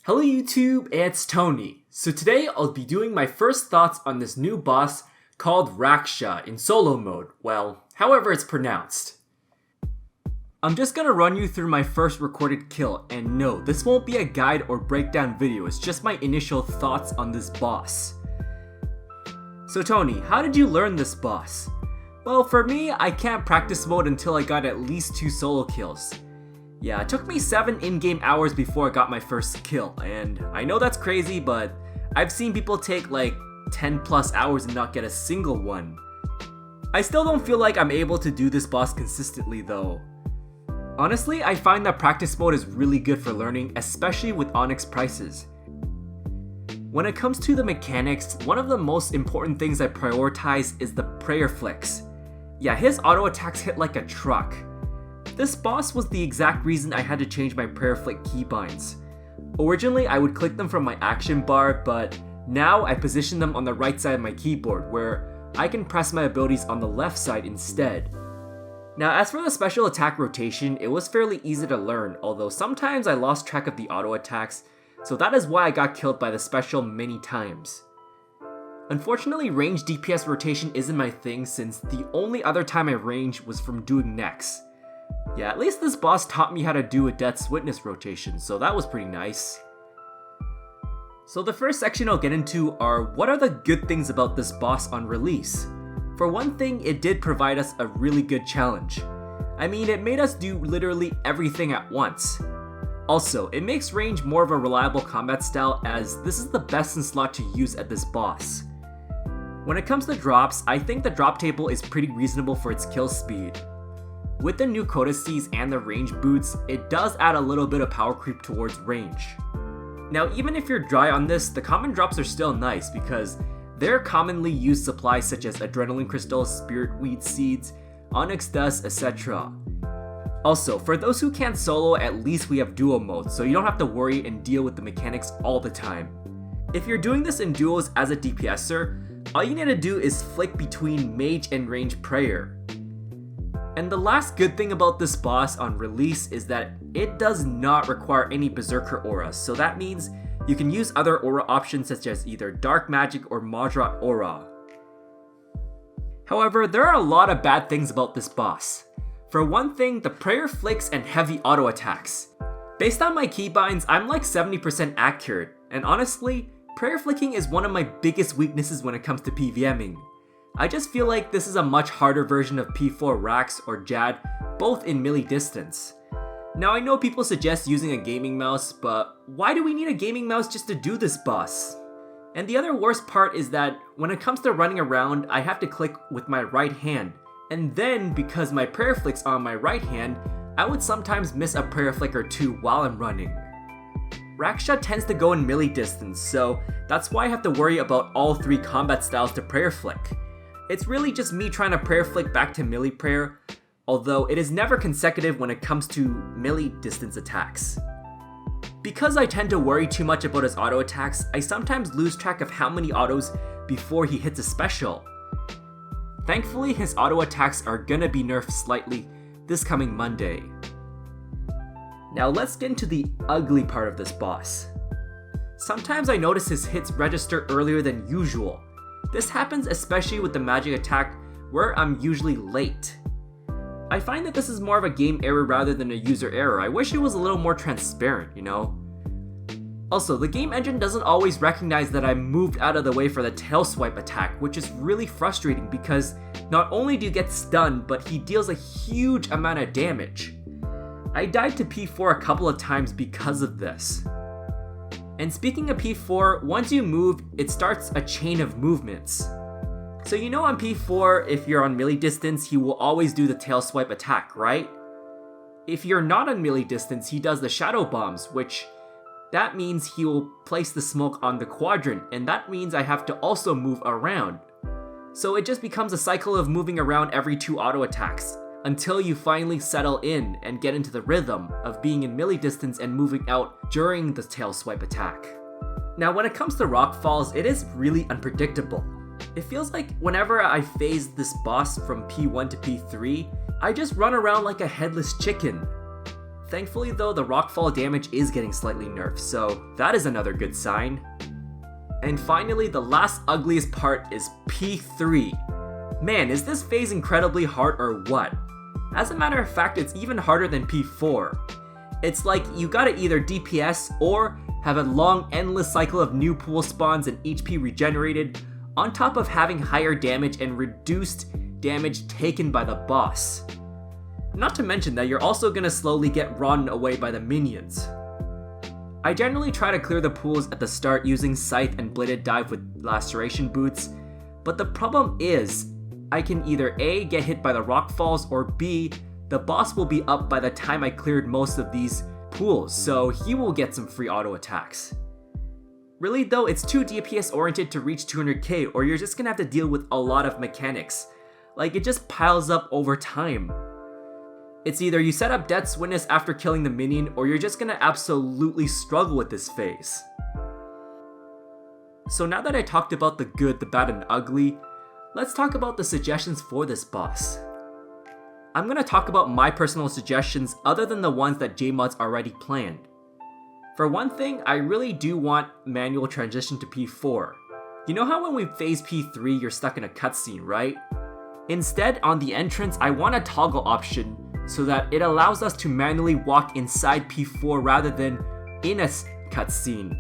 Hello YouTube, it's Tony. So today I'll be doing my first thoughts on this new boss called Raksha in solo mode, well, however it's pronounced. I'm just gonna run you through my first recorded kill, and no, this won't be a guide or breakdown video, it's just my initial thoughts on this boss. So Tony, how did you learn this boss? Well, for me, I can't practice mode until I got at least 2 solo kills. Yeah, it took me 7 in-game hours before I got my first kill, and I know that's crazy, but I've seen people take like 10 plus hours and not get a single one. I still don't feel like I'm able to do this boss consistently though. Honestly, I find that practice mode is really good for learning, especially with Tonix prices. When it comes to the mechanics, one of the most important things I prioritize is the prayer flicks. Yeah, his auto attacks hit like a truck. This boss was the exact reason I had to change my prayer flick keybinds. Originally, I would click them from my action bar, but now I position them on the right side of my keyboard, where I can press my abilities on the left side instead. Now, as for the special attack rotation, it was fairly easy to learn, although sometimes I lost track of the auto attacks, so that is why I got killed by the special many times. Unfortunately, range DPS rotation isn't my thing, since the only other time I ranged was from doing Nex. Yeah, at least this boss taught me how to do a Death's Witness rotation, so that was pretty nice. So the first section I'll get into are what are the good things about this boss on release. For one thing, it did provide us a really good challenge. I mean, it made us do literally everything at once. Also, it makes range more of a reliable combat style, as this is the best in slot to use at this boss. When it comes to drops, I think the drop table is pretty reasonable for its kill speed. With the new codices and the range boots, it does add a little bit of power creep towards range. Now, even if you're dry on this, the common drops are still nice because they're commonly used supplies such as adrenaline crystals, spirit weed seeds, onyx dust, etc. Also, for those who can't solo, at least we have duo mode, so you don't have to worry and deal with the mechanics all the time. If you're doing this in duos as a DPSer, all you need to do is flick between mage and range prayer. And the last good thing about this boss on release is that it does not require any berserker auras, so that means you can use other aura options such as either dark magic or Madra aura. However, there are a lot of bad things about this boss. For one thing, the prayer flicks and heavy auto attacks. Based on my keybinds, I'm like 70% accurate, and honestly, prayer flicking is one of my biggest weaknesses when it comes to PVMing. I just feel like this is a much harder version of P4 Rax or Jad, both in melee distance. Now I know people suggest using a gaming mouse, but why do we need a gaming mouse just to do this boss? And the other worst part is that when it comes to running around, I have to click with my right hand, and then because my prayer flick's on my right hand, I would sometimes miss a prayer flick or two while I'm running. Raksha tends to go in melee distance, so that's why I have to worry about all 3 combat styles to prayer flick. It's really just me trying to prayer flick back to melee prayer, although it is never consecutive when it comes to melee distance attacks. Because I tend to worry too much about his auto attacks, I sometimes lose track of how many autos before he hits a special. Thankfully, his auto attacks are gonna be nerfed slightly this coming Monday. Now let's get into the ugly part of this boss. Sometimes I notice his hits register earlier than usual. This happens especially with the magic attack where I'm usually late. I find that this is more of a game error rather than a user error. I wish it was a little more transparent, you know? Also, the game engine doesn't always recognize that I moved out of the way for the tail swipe attack, which is really frustrating because not only do you get stunned, but he deals a huge amount of damage. I died to P4 a couple of times because of this. And speaking of P4, once you move, it starts a chain of movements. So you know on P4, if you're on melee distance, he will always do the tail swipe attack, right? If you're not on melee distance, he does the shadow bombs, which that means he will place the smoke on the quadrant, and that means I have to also move around. So it just becomes a cycle of moving around every 2 auto attacks, until you finally settle in and get into the rhythm of being in melee distance and moving out during the tail swipe attack. Now when it comes to rock falls, it is really unpredictable. It feels like whenever I phase this boss from P1 to P3, I just run around like a headless chicken. Thankfully though, the rockfall damage is getting slightly nerfed, so that is another good sign. And finally, the last ugliest part is P3. Man, is this phase incredibly hard or what? As a matter of fact, it's even harder than P4. It's like you gotta either DPS or have a long endless cycle of new pool spawns and HP regenerated, on top of having higher damage and reduced damage taken by the boss. Not to mention that you're also gonna slowly get run away by the minions. I generally try to clear the pools at the start using Scythe and Bladed Dive with Laceration Boots, but the problem is, I can either A, get hit by the rock falls, or B, the boss will be up by the time I cleared most of these pools, so he will get some free auto attacks. Really though, it's too DPS oriented to reach 200k, or you're just gonna have to deal with a lot of mechanics. Like, it just piles up over time. It's either you set up Death's Witness after killing the minion, or you're just gonna absolutely struggle with this phase. So now that I talked about the good, the bad, and ugly, let's talk about the suggestions for this boss. I'm gonna talk about my personal suggestions other than the ones that JMod's already planned. For one thing, I really do want manual transition to P4. You know how when we phase P3 you're stuck in a cutscene, right? Instead, on the entrance, I want a toggle option so that it allows us to manually walk inside P4 rather than in a cutscene.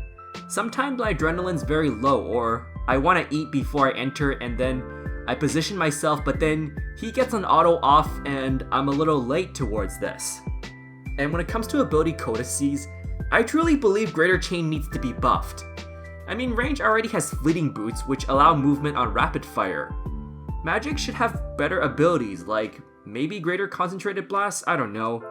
Sometimes my adrenaline's very low, or I want to eat before I enter and then I position myself, but then he gets an auto off and I'm a little late towards this. And when it comes to ability codices, I truly believe Greater Chain needs to be buffed. I mean, range already has Fleeting Boots, which allow movement on rapid fire. Magic should have better abilities, like maybe Greater Concentrated Blast, I don't know.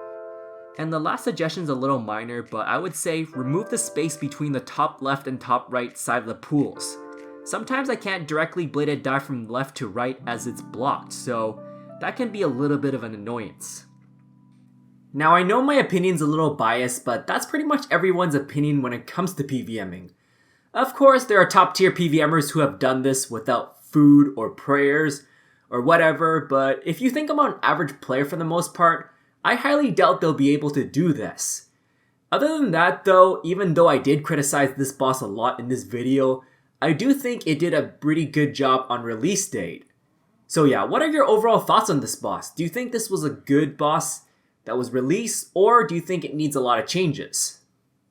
And the last suggestion's a little minor, but I would say remove the space between the top left and top right side of the pools. Sometimes I can't directly Bladed Dive from left to right as it's blocked, so that can be a little bit of an annoyance. Now I know my opinion's a little biased, but that's pretty much everyone's opinion when it comes to PVMing. Of course, there are top tier PVMers who have done this without food or prayers or whatever, but if you think about an average player for the most part, I highly doubt they'll be able to do this. Other than that though, even though I did criticize this boss a lot in this video, I do think it did a pretty good job on release date. So yeah, what are your overall thoughts on this boss? Do you think this was a good boss that was released, or do you think it needs a lot of changes?